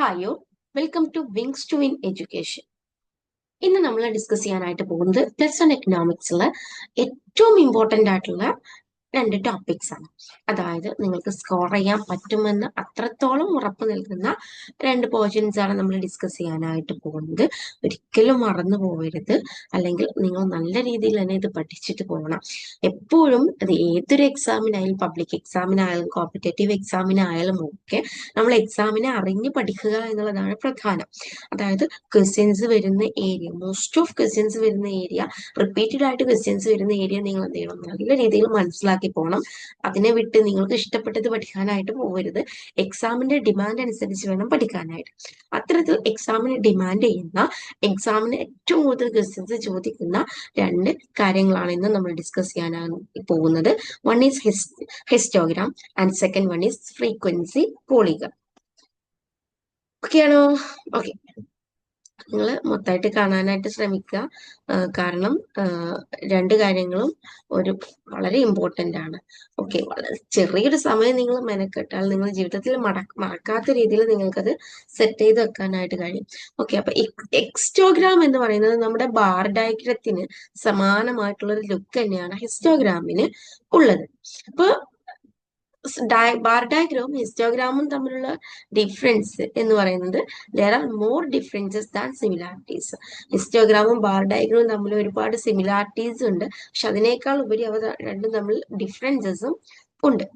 ഹായോ welcome to Wings to Win education. ഇന്ന് നമ്മൾ discuss ചെയ്യാനായിട്ട് പോകുന്നത് പ്ലസ് വൺ എക്കണോമിക്സിലെ ഏറ്റവും ഇമ്പോർട്ടൻ്റ് ആയിട്ടുള്ള രണ്ട് ടോപ്പിക്സ് ആണ്. അതായത് നിങ്ങൾക്ക് സ്കോർ ചെയ്യാൻ പറ്റുമെന്ന് അത്രത്തോളം ഉറപ്പ് നൽകുന്ന രണ്ട് പോർഷൻസ് ആണ് നമ്മൾ ഡിസ്കസ് ചെയ്യാനായിട്ട് പോകുന്നത്. ഒരിക്കലും മറന്നു പോകരുത്, അല്ലെങ്കിൽ നിങ്ങൾ നല്ല രീതിയിൽ തന്നെ ഇത് പഠിച്ചിട്ട് പോകണം. എപ്പോഴും അത് ഏതൊരു എക്സാമിനായാലും, പബ്ലിക് എക്സാമിനായാലും കോമ്പറ്റേറ്റീവ് എക്സാമിനായാലും ഒക്കെ നമ്മൾ എക്സാമിനെ അറിഞ്ഞ് പഠിക്കുക എന്നുള്ളതാണ് പ്രധാനം. അതായത് ക്വസ്റ്റ്യൻസ് വരുന്ന ഏരിയ, മോസ്റ്റ് ഓഫ് ക്വസ്റ്റ്യൻസ് വരുന്ന ഏരിയ, റിപ്പീറ്റഡ് ആയിട്ട് ക്വസ്റ്റ്യൻസ് വരുന്ന ഏരിയ നിങ്ങൾ എന്ത് ചെയ്യണം, നല്ല രീതിയിൽ മനസ്സിലാക്കി പോകണം. അതിനെ വിട്ട് നിങ്ങൾക്ക് ഇഷ്ടപ്പെട്ടത് പഠിക്കാനായിട്ട് പോകരുത്. എക്സാമിന്റെ ഡിമാൻഡ് അനുസരിച്ച് വേണം പഠിക്കാനായിട്ട്. അത്തരത്തിൽ എക്സാമിന് ഡിമാൻഡ് ചെയ്യുന്ന, എക്സാമിന് ഏറ്റവും കൂടുതൽ ക്വസ്റ്റ്യൻസ് ചോദിക്കുന്ന രണ്ട് കാര്യങ്ങളാണ് ഇന്ന് നമ്മൾ ഡിസ്കസ് ചെയ്യാനാണ് പോകുന്നത്. One is histogram and second one is frequency polygon. Okay ആണോ? ഓക്കെ, നിങ്ങൾ മൊത്തമായിട്ട് കാണാനായിട്ട് ശ്രമിക്കുക. കാരണം രണ്ട് കാര്യങ്ങളും വളരെ ഇമ്പോർട്ടൻ്റ് ആണ്. ഓക്കെ, വളരെ ചെറിയൊരു സമയം നിങ്ങൾ മെനക്കെട്ടാൽ നിങ്ങൾ ജീവിതത്തിൽ മറക്കാത്ത രീതിയിൽ നിങ്ങൾക്കത് സെറ്റ് ചെയ്ത് വെക്കാനായിട്ട് കഴിയും. ഓക്കെ, അപ്പൊ എക്സ്റ്റോഗ്രാം എന്ന് പറയുന്നത് നമ്മുടെ ബാർ ഡയഗ്രത്തിന് സമാനമായിട്ടുള്ള ഒരു ലുക്ക് തന്നെയാണ് ഹിസ്റ്റോഗ്രാമിന് ഉള്ളത്. അപ്പൊ ബാർ ഡയഗ്രവും ഹിസ്റ്റോഗ്രാമും തമ്മിലുള്ള ഡിഫറൻസ് എന്ന് പറയുന്നത് there are more differences than similarities. ഹിസ്റ്റോഗ്രാമും ബാർ ഡയഗ്രവും തമ്മിൽ ഒരുപാട് സിമിലാരിറ്റീസ് ഉണ്ട്, പക്ഷെ അതിനേക്കാൾ ഉപരി അവ രണ്ടും തമ്മിൽ ഡിഫറൻസസും ഉണ്ട്.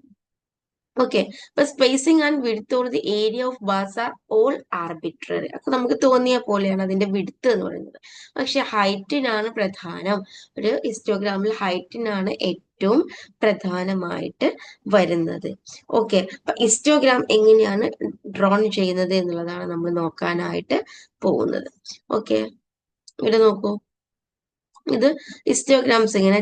ഓക്കെ, ഇപ്പൊ spacing and width or the area of bars are all arbitrary. അപ്പൊ നമുക്ക് തോന്നിയ പോലെയാണ് അതിന്റെ വിഡ്ത്ത് എന്ന് പറയുന്നത്. പക്ഷെ ഹൈറ്റിനാണ് പ്രധാനം. ഒരു ഹിസ്റ്റോഗ്രാമിൽ ഹൈറ്റിനാണ് ഏറ്റവും പ്രധാനമായിട്ട് വരുന്നത്. ഓക്കെ, അപ്പൊ ഹിസ്റ്റോഗ്രാം എങ്ങനെയാണ് ഡ്രോൺ ചെയ്യുന്നത് എന്നുള്ളതാണ് നമ്മൾ നോക്കാനായിട്ട് പോകുന്നത്. ഓക്കെ, ഇവിടെ നോക്കൂ. ഇത് ഹിസ്റ്റോഗ്രാംസ് ഇങ്ങനെ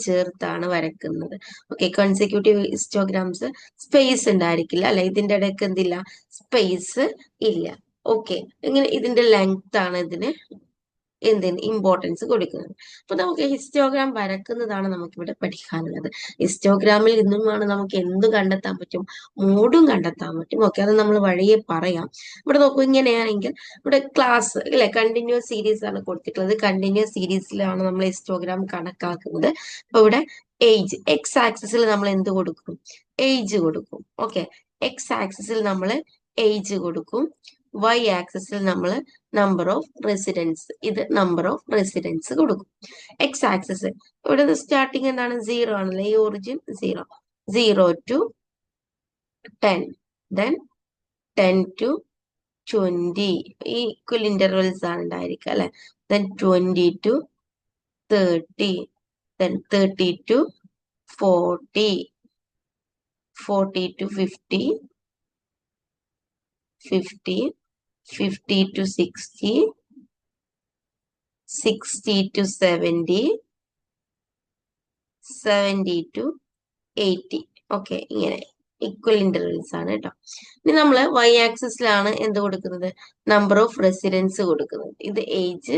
ചേർത്താണ് വരക്കുന്നത്. ഓക്കെ, കൺസിക്യൂട്ടീവ് ഹിസ്റ്റോഗ്രാംസ് സ്പേസ് ഉണ്ടായിരിക്കില്ല അല്ലെ, ഇതിന്റെ ഇടയ്ക്ക് എന്തില്ല, സ്പേസ് ഇല്ല. ഓക്കെ, ഇങ്ങനെ ഇതിന്റെ ലെങ്ത് ആണ് ഇതിന് ഇമ്പോർട്ടൻസ് കൊടുക്കുന്നത്. അപ്പൊ നമുക്ക് ഹിസ്റ്റോഗ്രാം വരക്കുന്നതാണ് നമുക്കിവിടെ പഠിക്കാനുള്ളത്. ഹിസ്റ്റോഗ്രാമിൽ നിന്നുമാണ് നമുക്ക് എന്ത് കണ്ടെത്താൻ പറ്റും, മോഡും കണ്ടെത്താൻ പറ്റും. ഓക്കെ, അത് നമ്മൾ വഴിയെ പറയാം. ഇവിടെ നോക്കൂ, ഇങ്ങനെയാണെങ്കിൽ ഇവിടെ ക്ലാസ് അല്ലെ, കണ്ടിന്യൂസ് സീരീസ് ആണ് കൊടുത്തിട്ടുള്ളത്. കണ്ടിന്യൂസ് സീരീസിലാണ് നമ്മൾ ഹിസ്റ്റോഗ്രാം കണക്കാക്കുന്നത്. അപ്പൊ ഇവിടെ ഏജ്, എക്സ് ആക്സിസിൽ നമ്മൾ എന്ത് കൊടുക്കും, ഏജ് കൊടുക്കും. ഓക്കെ, എക്സ് ആക്സിസിൽ നമ്മൾ ഏജ് കൊടുക്കും. വൈ ആക്സിസിൽ നമ്മൾ നമ്പർ ഓഫ് റെസിഡൻസ്, ഇത് നമ്പർ ഓഫ് റെസിഡൻസ് കൊടുക്കും. എക്സ് ആക്സിസ് ഇവിടെ സ്റ്റാർട്ടിങ് എന്താണ്, 0 ആണല്ലേ, ഈ ഒറിജിൻ 0 to 10, then 10 to 20, ഈ ഈക്വൽ ഇന്റർവെൽസ് ആണ് ഉണ്ടായിരിക്കുക അല്ലെ. then 20 to 30, then 30 to 40, 40 to 50, 50 to 60, 60 to 70, 70 to 80. Okay, ഇങ്ങനെ ഈക്വൽ ഇന്റർവെൽസ് ആണ് കേട്ടോ. ഇനി നമ്മൾ വൈ ആക്സിസിലാണ് എന്ത് കൊടുക്കുന്നത്, നമ്പർ ഓഫ് റെസിഡൻസ് കൊടുക്കുന്നത്. ഇത് ഏജ്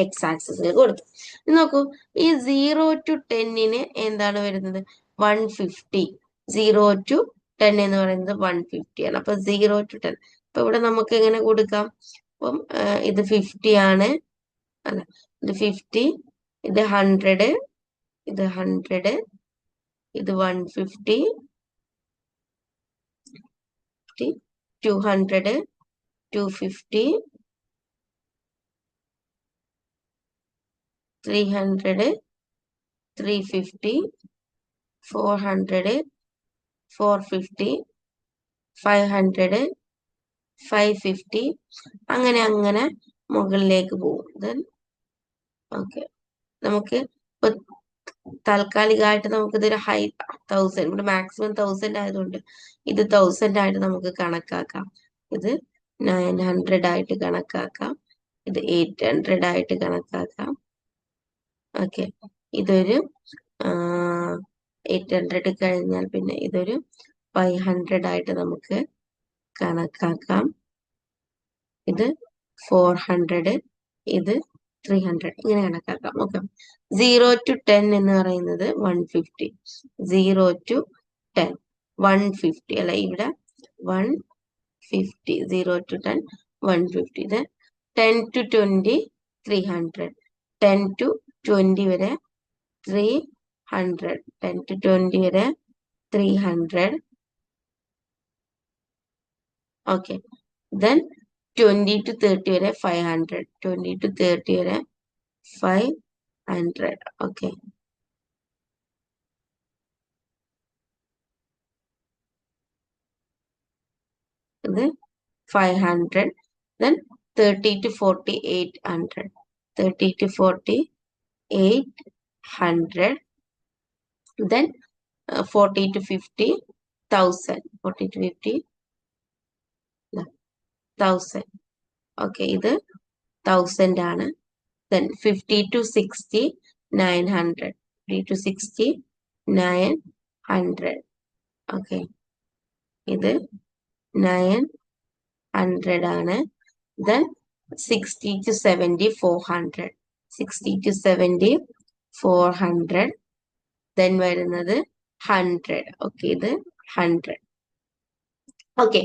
എക്സ് ആക്സിസിൽ കൊടുത്തു. ഇനി നോക്കൂ, ഈ 0 to 10 എന്താണ് വരുന്നത്, 150. 0 to 10 എന്ന് പറയുന്നത് 150 ആണ്. അപ്പൊ 0 to 10, അപ്പൊ ഇവിടെ നമുക്ക് എങ്ങനെ കൊടുക്കാം, അപ്പം ഇത് 50 ആണ് അല്ല, ഇത് 50, ഇത് 100, ഇത് 100, ഇത് 150, 200, 250, 300, 350, 400, 450, 500, 550, അങ്ങനെ മുകളിലേക്ക് പോകും. ദെൻ ഓക്കെ, നമുക്ക് ഇപ്പൊ താൽക്കാലികമായിട്ട് നമുക്ക് ഇതൊരു 1000, ഇവിടെ മാക്സിമം 1000 ആയതുകൊണ്ട് ഇത് 1000 ആയിട്ട് നമുക്ക് കണക്കാക്കാം. ഇത് 900 ആയിട്ട് കണക്കാക്കാം. ഇത് 800 ആയിട്ട് കണക്കാക്കാം. ഓക്കെ, ഇതൊരു 800 കഴിഞ്ഞാൽ പിന്നെ ഇതൊരു 500 ആയിട്ട് നമുക്ക് കണക്കാക്കാം. ഇത് 400, ഇത് 300, ഇങ്ങനെ കണക്കാക്കാം. ഓക്കെ, 0 to 10 എന്ന് പറയുന്നത് 150, 0 to 10 150 അല്ലെ, ഇവിടെ 150 50, 0 to 10, 150. Then 10 to 20, 300. 10 to 20 വരെ 300. 10 to 20 വരെ 300. Okay. Then 20 to 30 വരെ 500. 20 to 30 വരെ 500. Okay. ഇത് 500. Then 30 to 40, 800. 30 to 40, 800. Then 40 to 50, 1000. 40 to 50, 1000. Okay, ഇത് 1000 ആണ്. Then 50 to 60, 900. 50 to 60, 900. Okay, ഇത് 900 ആണ്. Then 60 to 70, 400. 60 to 70, 400. Then വരുന്നത് 100. Okay, ഇത് 100. ഓക്കെ,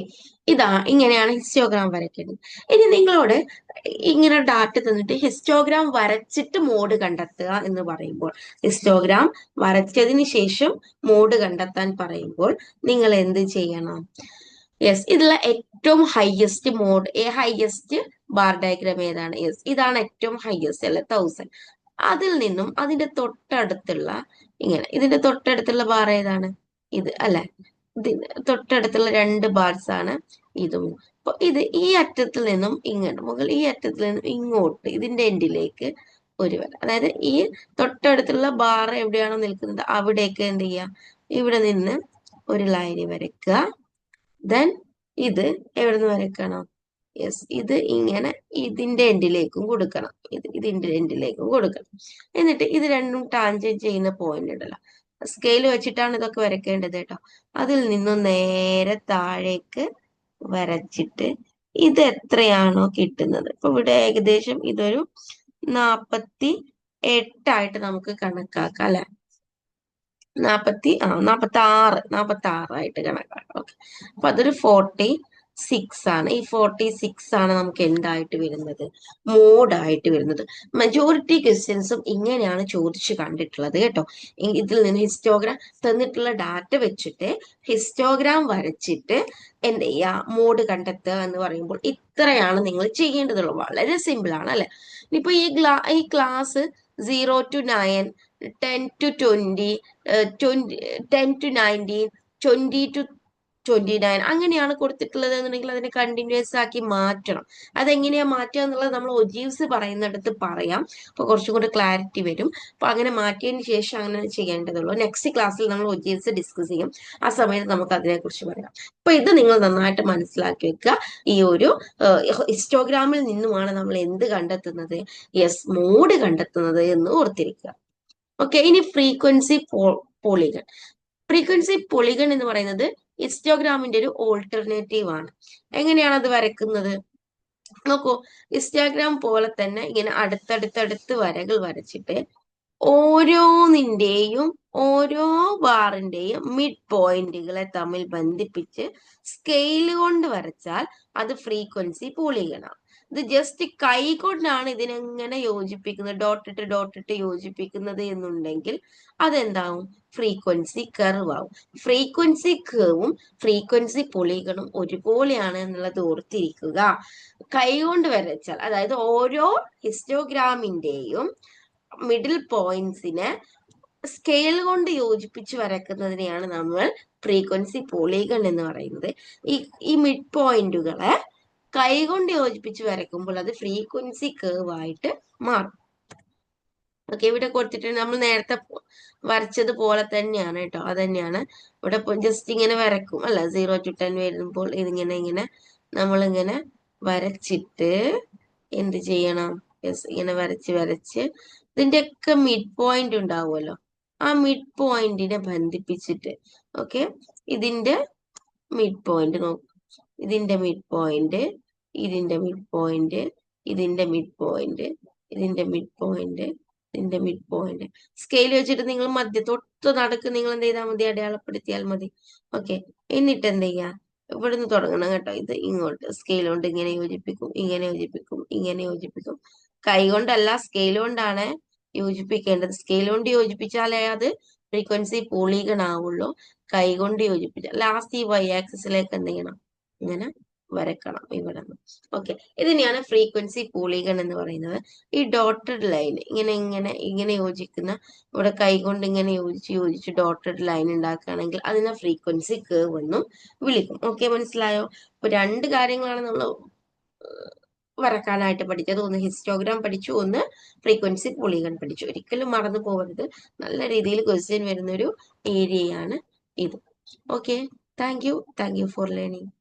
ഇങ്ങനെയാണ് ഹിസ്റ്റോഗ്രാം വരയ്ക്കേണ്ടത്. ഇനി നിങ്ങളോട് ഇങ്ങനെ ഡാറ്റ തന്നിട്ട് ഹിസ്റ്റോഗ്രാം വരച്ചിട്ട് മോഡ് കണ്ടെത്തുക എന്ന് പറയുമ്പോൾ, ഹിസ്റ്റോഗ്രാം വരച്ചതിന് ശേഷം മോഡ് കണ്ടെത്താൻ പറയുമ്പോൾ നിങ്ങൾ എന്ത് ചെയ്യണം? യെസ്, ഇതിലുള്ള ഏറ്റവും highest mode, highest bar diagram ഏതാണ്? യെസ്, ഇതാണ് ഏറ്റവും ഹയസ്റ്റ് അല്ലെ, 1000. അതിൽ നിന്നും അതിന്റെ തൊട്ടടുത്തുള്ള ഇതിന്റെ തൊട്ടടുത്തുള്ള ബാർ ഏതാണ്? ഇത് അല്ലെ, തൊട്ടടുത്തുള്ള 2 ബാർസ് ആണ് ഇതും. അപ്പൊ ഈ അറ്റത്തിൽ നിന്നും ഇങ്ങോട്ട്, ഈ അറ്റത്തിൽ നിന്നും ഇങ്ങോട്ട് ഇതിന്റെ എൻഡിലേക്ക് ഒരു വര, അതായത് ഈ തൊട്ടടുത്തുള്ള ബാർ എവിടെയാണോ നിൽക്കുന്നത് അവിടേക്ക് എന്ത് ചെയ്യുക, ഇവിടെ നിന്ന് ഒരു ലൈൻ വരയ്ക്കുക. ദെൻ ഇത് എവിടെ നിന്ന് വരയ്ക്കണം? യെസ്, ഇത് ഇങ്ങനെ ഇതിന്റെ എൻഡിലേക്കും കൊടുക്കണം, ഇതിന്റെ എൻഡിലേക്കും കൊടുക്കണം. എന്നിട്ട് ഇത് രണ്ടും ടാൻജന്റ് ചെയ്യുന്ന പോയിന്റ് ഉണ്ടല്ലോ, സ്കെയിൽ വെച്ചിട്ടാണ് ഇതൊക്കെ വരയ്ക്കേണ്ടത് കേട്ടോ. അതിൽ നിന്നും നേരെ താഴേക്ക് വരച്ചിട്ട് ഇത് എത്രയാണോ കിട്ടുന്നത്, ഇപ്പൊ ഇവിടെ ഏകദേശം ഇതൊരു 48 ആയിട്ട് നമുക്ക് കണക്കാക്കാം അല്ലെ, 46 ആയിട്ട് കണക്കാക്കാം. ഓക്കെ, അപ്പൊ അതൊരു 46 ആണ്. ഈ 46 ആണ് നമുക്ക് എന്തായിട്ട് വരുന്നത്? മോഡായിട്ട് വരുന്നത്. മെജോറിറ്റി ക്വസ്റ്റ്യൻസും ഇങ്ങനെയാണ് ചോദിച്ചു കണ്ടിട്ടുള്ളത് കേട്ടോ. ഇതിൽ നിന്ന് ഹിസ്റ്റോഗ്രാം തന്നിട്ടുള്ള ഡാറ്റ വെച്ചിട്ട് ഹിസ്റ്റോഗ്രാം വരച്ചിട്ട് എന്ത് ചെയ്യുക, മോഡ് കണ്ടെത്തുക എന്ന് പറയുമ്പോൾ ഇത്രയാണ് നിങ്ങൾ ചെയ്യേണ്ടതുള്ളൂ. വളരെ സിമ്പിൾ ആണ് അല്ലെ. ഇനിയിപ്പോ ഈ class 0 to 9, 10 to 20, 10 to 19, 20 to 29 അങ്ങനെയാണ് കൊടുത്തിട്ടുള്ളത് എന്നുണ്ടെങ്കിൽ അതിനെ കണ്ടിന്യൂസ് ആക്കി മാറ്റണം. അതെങ്ങനെയാ മാറ്റുക എന്നുള്ളത് നമ്മൾ ഒജീവ്സ് പറയുന്നിടത്ത് പറയാം, അപ്പൊ കുറച്ചും കൂടെ ക്ലാരിറ്റി വരും. അപ്പൊ അങ്ങനെ മാറ്റിയതിന് ശേഷം അങ്ങനെ ചെയ്യേണ്ടതുള്ളൂ. നെക്സ്റ്റ് ക്ലാസ്സിൽ നമ്മൾ ഒജീവ്സ് ഡിസ്കസ് ചെയ്യും, ആ സമയത്ത് നമുക്ക് അതിനെക്കുറിച്ച് പറയാം. അപ്പൊ ഇത് നിങ്ങൾ നന്നായിട്ട് മനസ്സിലാക്കി വെക്കുക. ഈ ഒരു ഹിസ്റ്റോഗ്രാമിൽ നിന്നുമാണ് നമ്മൾ എന്ത് കണ്ടെത്തുന്നത്? യെസ്, മോഡ് കണ്ടെത്തുന്നത് എന്ന് ഓർത്തിരിക്കുക. ഓക്കെ, ഇനി ഫ്രീക്വൻസി പോളിഗൺ. ഫ്രീക്വൻസി പോളിഗൺ എന്ന് പറയുന്നത് ഹിസ്റ്റോഗ്രാമിന്റെ ഒരു ഓൾട്ടർനേറ്റീവ് ആണ്. എങ്ങനെയാണ് അത് വരയ്ക്കുന്നത്? നോക്കൂ, ഹിസ്റ്റോഗ്രാം പോലെ തന്നെ ഇങ്ങനെ അടുത്തടുത്തടുത്ത് വരകൾ വരച്ചിട്ട് ഓരോന്നിന്റെയും ഓരോ ബാറിന്റെയും മിഡ് പോയിന്റുകളെ തമ്മിൽ ബന്ധിപ്പിച്ച് സ്കെയിൽ കൊണ്ട് വരച്ചാൽ അത് ഫ്രീക്വൻസി പോളിഗണാണ്. ഇത് ജസ്റ്റ് കൈ കൊണ്ടാണ് ഇതിനെങ്ങനെ യോജിപ്പിക്കുന്നത്, ഡോട്ടിട്ട് യോജിപ്പിക്കുന്നത് എന്നുണ്ടെങ്കിൽ അതെന്താവും? ഫ്രീക്വൻസി കർവ് ആവും. ഫ്രീക്വൻസി കർവും ഫ്രീക്വൻസി പോളിഗണും ഒരുപോലെയാണ് എന്നുള്ളത് ഓർത്തിരിക്കുക. കൈ കൊണ്ട് വരച്ചാൽ, അതായത് ഓരോ ഹിസ്റ്റോഗ്രാമിന്റെയും മിഡിൽ പോയിന്റ്സിനെ സ്കെയിൽ കൊണ്ട് യോജിപ്പിച്ച് വരക്കുന്നതിനെയാണ് നമ്മൾ ഫ്രീക്വൻസി പോളിഗൺ എന്ന് പറയുന്നത്. ഈ മിഡ് പോയിന്റുകളെ കൈകൊണ്ട് യോജിപ്പിച്ച് വരയ്ക്കുമ്പോൾ അത് ഫ്രീക്വൻസി കർവ് ആയിട്ട് മാറും. ഓക്കെ, ഇവിടെ കൊടുത്തിട്ട് നമ്മൾ നേരത്തെ വരച്ചത് പോലെ തന്നെയാണ് കേട്ടോ. അത് തന്നെയാണ് ഇവിടെ ജസ്റ്റ് ഇങ്ങനെ വരക്കും അല്ല, 0 to 10 വരുമ്പോൾ ഇങ്ങനെ നമ്മളിങ്ങനെ വരച്ചിട്ട് എന്ത് ചെയ്യണം? യെസ്, ഇങ്ങനെ വരച്ച് ഇതിന്റെയൊക്കെ മിഡ് പോയിന്റ് ഉണ്ടാവുമല്ലോ, ആ മിഡ് പോയിന്റിനെ ബന്ധിപ്പിച്ചിട്ട്, ഓക്കെ, ഇതിന്റെ മിഡ് പോയിന്റ് നോക്കും, ഇതിന്റെ മിഡ് പോയിന്റ്, ഇതിന്റെ മിഡ് പോയിന്റ്, ഇതിന്റെ മിഡ് പോയിന്റ്, ഇതിന്റെ മിഡ് പോയിന്റ്, ഇതിന്റെ മിഡ് പോയിന്റ്. സ്കെയിൽ വെച്ചിട്ട് നിങ്ങൾ തൊട്ട് നടുക്ക് നിങ്ങൾ എന്ത് ചെയ്താൽ മതി? അടയാളപ്പെടുത്തിയാൽ മതി. ഓക്കെ, എന്നിട്ട് എന്ത് ചെയ്യാ? ഇവിടുന്ന് തുടങ്ങണം കേട്ടോ. ഇത് ഇങ്ങോട്ട് സ്കെയിൽ കൊണ്ട് ഇങ്ങനെ യോജിപ്പിക്കും, ഇങ്ങനെ യോജിപ്പിക്കും, ഇങ്ങനെ യോജിപ്പിക്കും. കൈ കൊണ്ടല്ല, സ്കെയിൽ കൊണ്ടാണ് യോജിപ്പിക്കേണ്ടത്. സ്കെയിൽ കൊണ്ട് യോജിപ്പിച്ചാലേ അത് ഫ്രീക്വൻസി പോളിഗൺ ആവുള്ളൂ. കൈ കൊണ്ട് യോജിപ്പിച്ചാൽ ലാസ്റ്റ് ഈ വൈ ആക്സിസിലേക്ക് എന്ത് ചെയ്യണം, ഇങ്ങനെ വരക്കണം ഇവിടെ നിന്ന്. ഓക്കെ, ഇതിനെയാണ് ഫ്രീക്വൻസി പോളിഗൺ എന്ന് പറയുന്നത്. ഈ ഡോട്ടഡ് ലൈൻ ഇങ്ങനെ ഇങ്ങനെ ഇങ്ങനെ യോജിക്കുന്ന, ഇവിടെ കൈ കൊണ്ട് ഇങ്ങനെ യോജിച്ച് ഡോട്ടഡ് ലൈൻ ഉണ്ടാക്കുകയാണെങ്കിൽ അതിനെ ഫ്രീക്വൻസി കേർവ് എന്നും വിളിക്കും. ഓക്കെ, മനസ്സിലായോ? അപ്പൊ രണ്ട് കാര്യങ്ങളാണ് നമ്മൾ വരക്കാനായിട്ട് പഠിച്ചത്. ഒന്ന് ഹിസ്റ്റോഗ്രാം പഠിച്ചു, ഒന്ന് ഫ്രീക്വൻസി പോളിഗൺ പഠിച്ചു. ഒരിക്കലും മറന്നു പോകരുത്. നല്ല രീതിയിൽ ക്വസ്റ്റ്യൻ വരുന്ന ഒരു ഏരിയയാണ് ഇത്. Okay, thank you for learning.